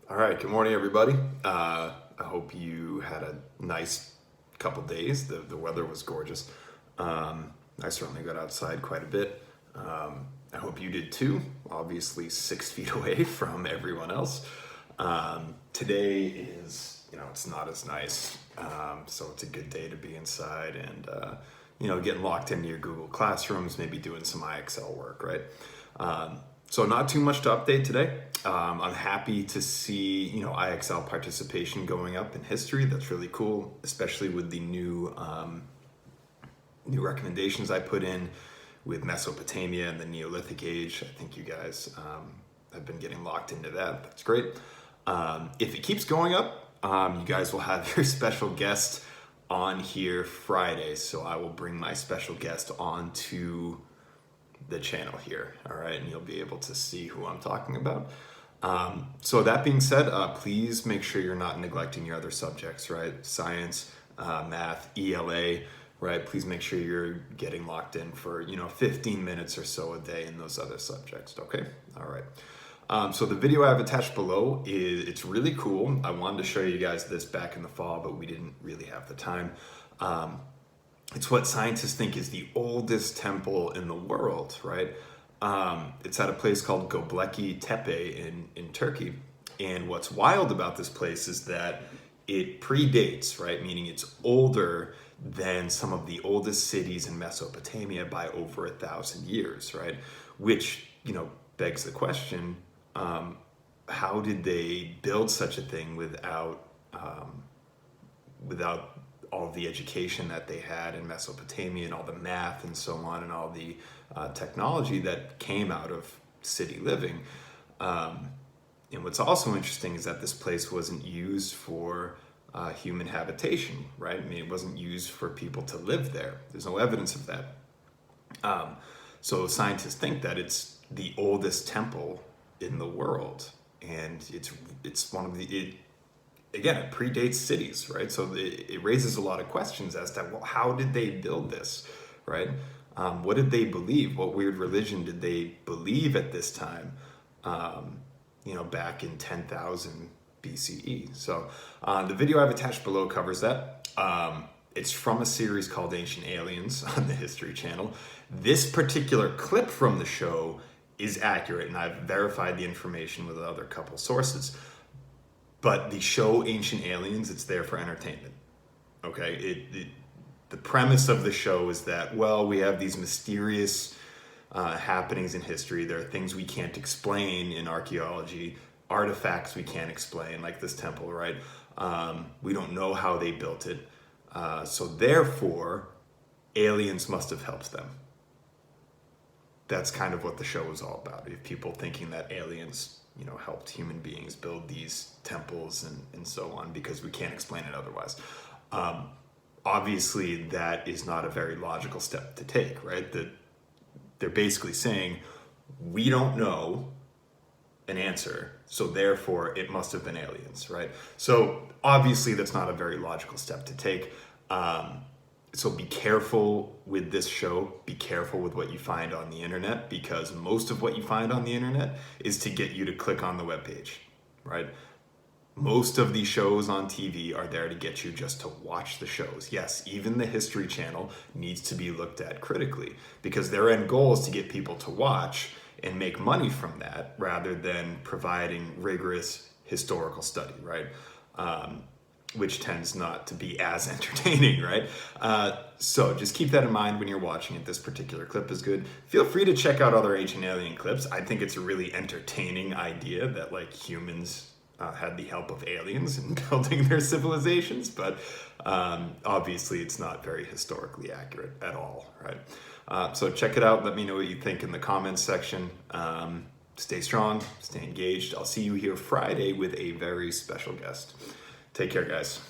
All right, good morning, everybody. I hope you had a nice couple days. The weather was gorgeous. I certainly got outside quite a bit. I hope you did too. Obviously, 6 feet away from everyone else. Today is, it's not as nice. So it's a good day to be inside and, getting locked into your Google Classrooms, maybe doing some IXL work, right? So not too much to update today. I'm happy to see, IXL participation going up in history. That's really cool, especially with the new recommendations I put in with Mesopotamia and the Neolithic age. I think you guys have been getting locked into that. That's great. If it keeps going up, you guys will have your special guest on here Friday. So I will bring my special guest on to the channel here, all right, and you'll be able to see who I'm talking about. So that being said, please make sure you're not neglecting your other subjects, right? Science, math, ELA, right? Please make sure you're getting locked in for 15 minutes or so a day in those other subjects. Okay, all right. So the video I have attached below it's really cool. I wanted to show you guys this back in the fall, but we didn't really have the time. It's what scientists think is the oldest temple in the world, right? It's at a place called Göbekli Tepe in Turkey. And what's wild about this place is that it predates, right? Meaning it's older than some of the oldest cities in Mesopotamia by over 1,000 years, right? Which, begs the question, how did they build such a thing without all the education that they had in Mesopotamia and all the math and so on and all the technology that came out of city living. And what's also interesting is that this place wasn't used for human habitation, right? I mean, it wasn't used for people to live there. There's no evidence of that. So scientists think that it's the oldest temple in the world, and it's one of the again, it predates cities, right? So it raises a lot of questions as to, well, how did they build this, right? What did they believe? What weird religion did they believe at this time, back in 10,000 BCE? So the video I've attached below covers that. It's from a series called Ancient Aliens on the History Channel. This particular clip from the show is accurate, and I've verified the information with other couple sources. But the show Ancient Aliens, it's there for entertainment. Okay, the premise of the show is that, well, we have these mysterious happenings in history. There are things we can't explain in archaeology, artifacts we can't explain, like this temple, right? We don't know how they built it. So therefore, aliens must have helped them. That's kind of what the show is all about. If people thinking that aliens helped human beings build these temples and so on, because we can't explain it otherwise. Obviously, that is not a very logical step to take, right? That they're basically saying, we don't know an answer, so therefore it must have been aliens, right? So obviously that's not a very logical step to take. So be careful with this show. Be careful with what you find on the internet, because most of what you find on the internet is to get you to click on the webpage, right? Most of these shows on TV are there to get you just to watch the shows. Yes, even the History Channel needs to be looked at critically, because their end goal is to get people to watch and make money from that rather than providing rigorous historical study, right? Which tends not to be as entertaining, right? So just keep that in mind when you're watching it. This particular clip is good. Feel free to check out other Ancient Alien clips. I think it's a really entertaining idea that humans had the help of aliens in building their civilizations, but obviously it's not very historically accurate at all, right? So check it out. Let me know what you think in the comments section. Stay strong, stay engaged. I'll see you here Friday with a very special guest. Take care, guys.